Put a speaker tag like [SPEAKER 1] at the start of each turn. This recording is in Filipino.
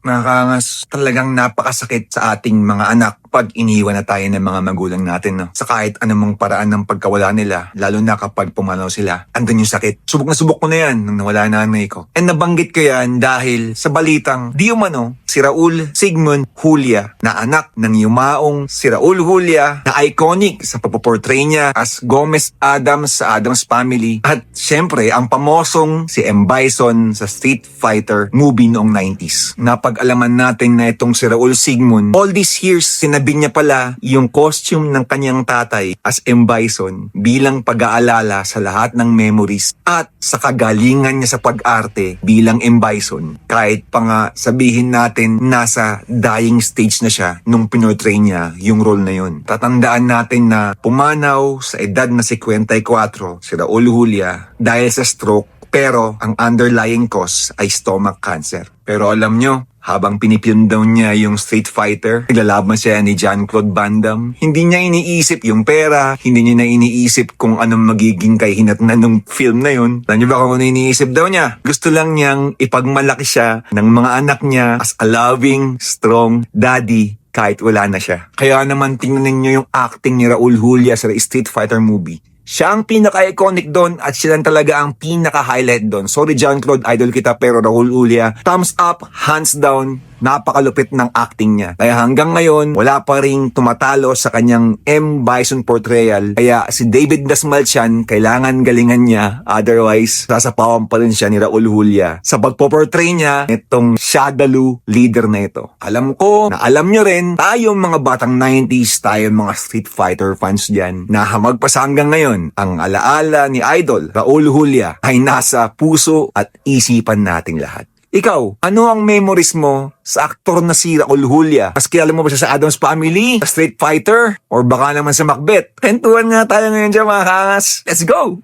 [SPEAKER 1] Nakakangas, talagang napakasakit sa ating mga anak pag iniwan na tayo ng mga magulang natin, no? Sa kahit anumang paraan ng pagkawala nila, lalo na kapag pumanaw sila, andun yung sakit. Subok na subok ko na yan nung nawala na nanay ko. And nabanggit ko yan dahil sa balitang di umano, si Raul Sigmund Julia, na anak ng yumaong si Raul Julia, na iconic sa pagpoportray niya as Gomez Adams sa Adams Family, at syempre ang pamosong si M. Bison sa Street Fighter movie noong 90s. Napag-alaman natin na itong si Raul Sigmund, all these years sinabi niya pala yung costume ng kanyang tatay as M. Bison bilang pag-aalala sa lahat ng memories at sa kagalingan niya sa pag-arte bilang M. Bison. Kahit pa nga sabihin natin nasa dying stage na siya nung pinortray niya yung role na yun. Tatandaan natin na pumanaw sa edad na 54 si Raul Julia dahil sa stroke, pero ang underlying cause ay stomach cancer. Pero alam nyo, habang pinipilm daw niya yung Street Fighter, naglalaban siya ni Jean-Claude Van Damme, hindi niya iniisip yung pera, hindi niya na iniisip kung anong magiging kahinatnan ng film na yun. Alam niyo ba kung ano iniisip daw niya? Gusto lang niyang ipagmalaki siya ng mga anak niya as a loving, strong daddy kahit wala na siya. Kaya naman tingnan niyo yung acting ni Raul Julia sa Street Fighter movie. Siya ang pinaka-iconic doon at siya lang talaga ang pinaka-highlight doon. Sorry Jean-Claude, idol kita, pero Raul Julia, thumbs up, hands down, napakalupit ng acting niya. Kaya hanggang ngayon, wala pa ring tumatalo sa kanyang M. Bison portrayal. Kaya si David Dasmalchian, kailangan galingan niya, otherwise sasapawan pa rin siya ni Raul Julia sa pagpoportray niya itong Shadaloo leader na ito. Alam ko na alam nyo rin, tayong mga batang 90s, tayong mga Street Fighter fans dyan, na hamag pa sa hanggang ngayon, ang alaala ni Idol Raul Julia ay nasa puso at isipan nating lahat. Ikaw, ano ang memories mo sa aktor na si Raul Julia? Mas kilala mo ba siya sa Adams Family, sa Street Fighter, or baka naman sa Macbeth? Kwentuhan nga tayo ngayon dyan mga kangas. Let's go!